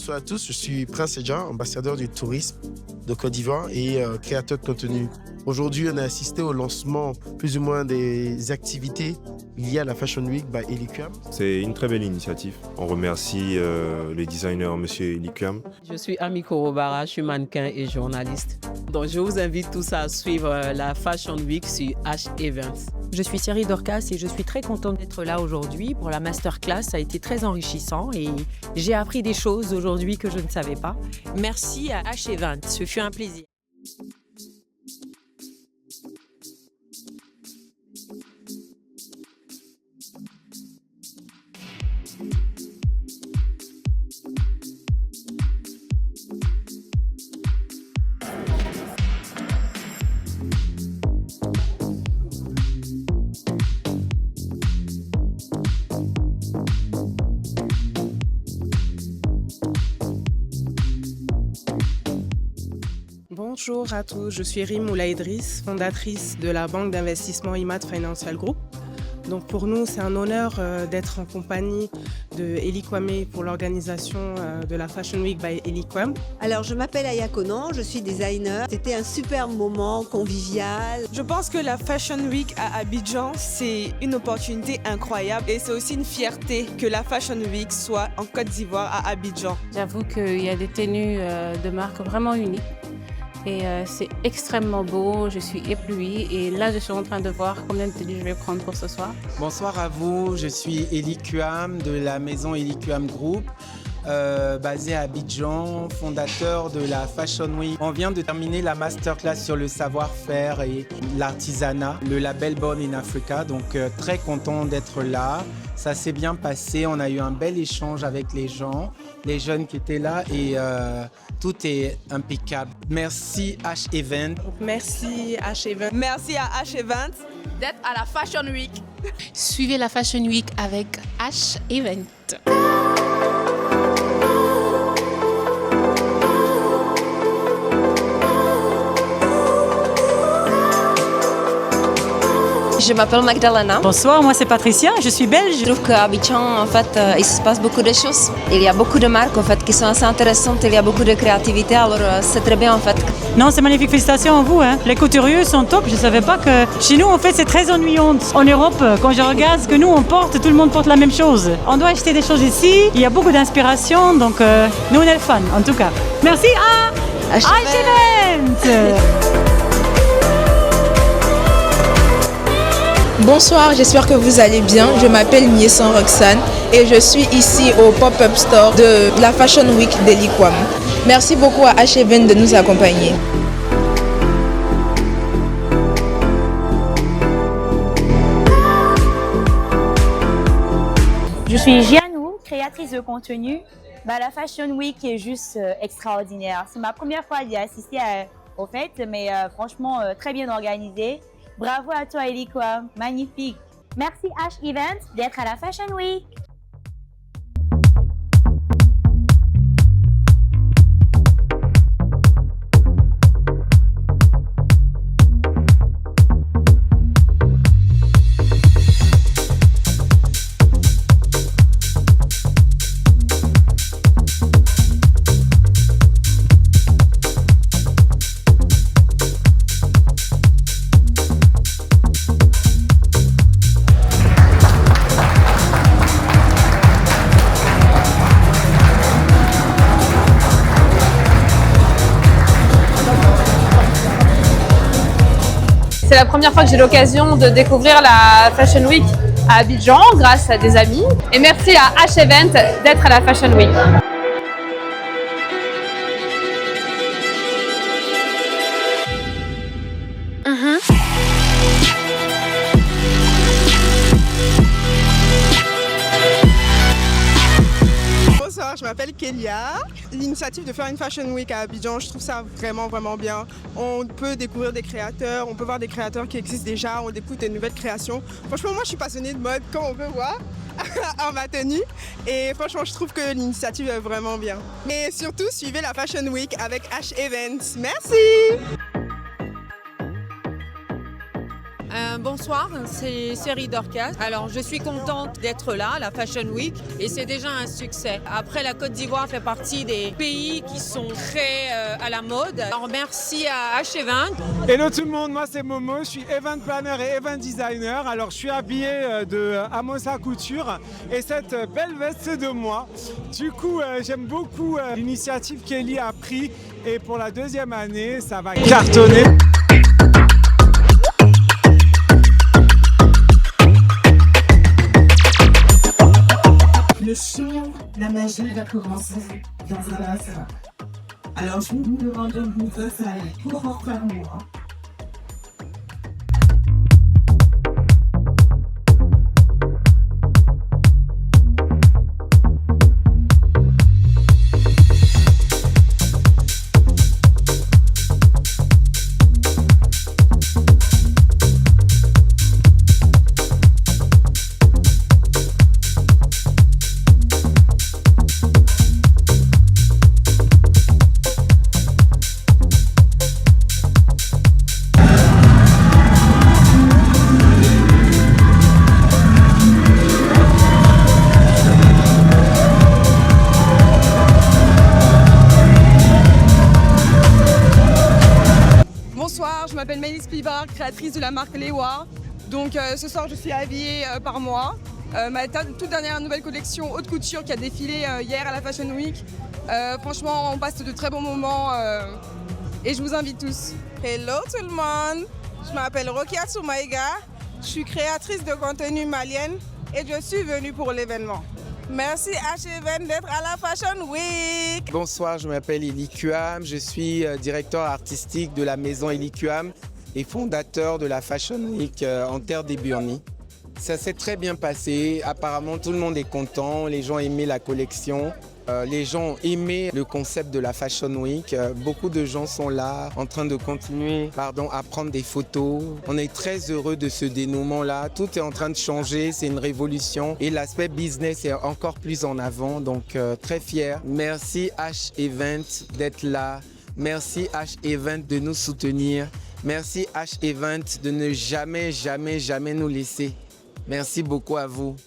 bonsoir à tous. Je suis Prince Edja, ambassadeur du tourisme de Côte d'Ivoire et créateur de contenu. Aujourd'hui, on a assisté au lancement plus ou moins des activités liées à la Fashion Week by Eliquam. C'est une très belle initiative. On remercie le designer Monsieur Eliquam. Je suis Amiko Robara, je suis mannequin et journaliste. Donc je vous invite tous à suivre la Fashion Week sur H Events. Je suis Thierry Dorcas et je suis très contente d'être là aujourd'hui pour la masterclass. Ça a été très enrichissant et j'ai appris des choses aujourd'hui que je ne savais pas. Merci à H Events, ce fut un plaisir. Bonjour à tous, je suis Rim Moula Idriss, fondatrice de la banque d'investissement IMAD Financial Group. Donc pour nous, c'est un honneur d'être en compagnie de Eliquam pour l'organisation de la Fashion Week by Eliquam. Alors je m'appelle Aya Conan, je suis designer. C'était un super moment convivial. Je pense que la Fashion Week à Abidjan, c'est une opportunité incroyable et c'est aussi une fierté que la Fashion Week soit en Côte d'Ivoire à Abidjan. J'avoue qu'il y a des tenues de marque vraiment uniques. Et c'est extrêmement beau, je suis éblouie et là je suis en train de voir combien de tenues je vais prendre pour ce soir. Bonsoir à vous, je suis Eliquam de la maison Eliquam Group, basée à Abidjan, fondateur de la Fashion Week. On vient de terminer la masterclass sur le savoir-faire et l'artisanat, le label Born in Africa, donc très content d'être là. Ça s'est bien passé, on a eu un bel échange avec les gens, les jeunes qui étaient là et tout est impeccable. Merci H Event. Merci H Event. Merci à H Event d'être à la Fashion Week. Suivez la Fashion Week avec H Event. Je m'appelle Magdalena. Bonsoir, moi c'est Patricia, je suis belge. Je trouve qu'à Abidjan, en fait, il se passe beaucoup de choses. Il y a beaucoup de marques en fait, qui sont assez intéressantes, il y a beaucoup de créativité, alors c'est très bien en fait. Non, c'est magnifique, félicitations à vous. Les couturiers sont top, je ne savais pas que chez nous en fait c'est très ennuyant. En Europe, quand je regarde ce que nous on porte, tout le monde porte la même chose. On doit acheter des choses ici, il y a beaucoup d'inspiration, donc nous on est fans en tout cas. Merci à H-Event. Bonsoir, j'espère que vous allez bien. Je m'appelle Niessan Roxane et je suis ici au Pop-Up Store de la Fashion Week d'Eliquam. Merci beaucoup à H-Event de nous accompagner. Je suis Gianou, créatrice de contenu. La Fashion Week est juste extraordinaire. C'est ma première fois d'y assister au fait, mais franchement très bien organisé. Bravo à toi Eliquam, magnifique. Merci H Event d'être à la Fashion Week. C'est la première fois que j'ai l'occasion de découvrir la Fashion Week à Abidjan grâce à des amis. Et merci à H Event d'être à la Fashion Week. Bonsoir, je m'appelle Kélia. L'initiative de faire une Fashion Week à Abidjan, je trouve ça vraiment bien. On peut découvrir des créateurs, on peut voir des créateurs qui existent déjà, on découvre des nouvelles créations. Franchement, moi je suis passionnée de mode, comme on peut voir, en ma tenue. Et franchement, je trouve que l'initiative est vraiment bien. Et surtout, suivez la Fashion Week avec H Events. Merci! Bonsoir, c'est Série Dorcas. Alors je suis contente d'être là, à la Fashion Week, et c'est déjà un succès. Après, la Côte d'Ivoire fait partie des pays qui sont très à la mode. Alors merci à H-Event. Hello tout le monde, moi c'est Momo, je suis event planner et event designer. Alors je suis habillé de Amosa Couture et cette belle veste c'est de moi. Du coup j'aime beaucoup l'initiative qu'Ellie a pris et pour la deuxième année ça va cartonner. Le show, la magie va commencer dans un instant. Alors je vous demande de vous installer pour en faire moi. Bonsoir, je m'appelle Maëlys Pivard, créatrice de la marque Lewa. Donc ce soir je suis habillée par moi. Ma toute dernière nouvelle collection haute couture qui a défilé hier à la Fashion Week. Franchement on passe de très bons moments et je vous invite tous. Hello tout le monde, je m'appelle Rokia Soumaïga, je suis créatrice de contenu malienne et je suis venue pour l'événement. Merci H-Event d'être à la Fashion Week. Bonsoir, je m'appelle Elie Kuam, je suis directeur artistique de la maison Elie Kuam et fondateur de la Fashion Week en terre des Burnies. Ça s'est très bien passé, apparemment tout le monde est content, les gens aimaient la collection. Les gens ont aimé le concept de la Fashion Week. Beaucoup de gens sont là en train de continuer à prendre des photos. On est très heureux de ce dénouement-là. Tout est en train de changer, c'est une révolution. Et l'aspect business est encore plus en avant, donc très fier. Merci H-Event d'être là. Merci H-Event de nous soutenir. Merci H-Event de ne jamais nous laisser. Merci beaucoup à vous.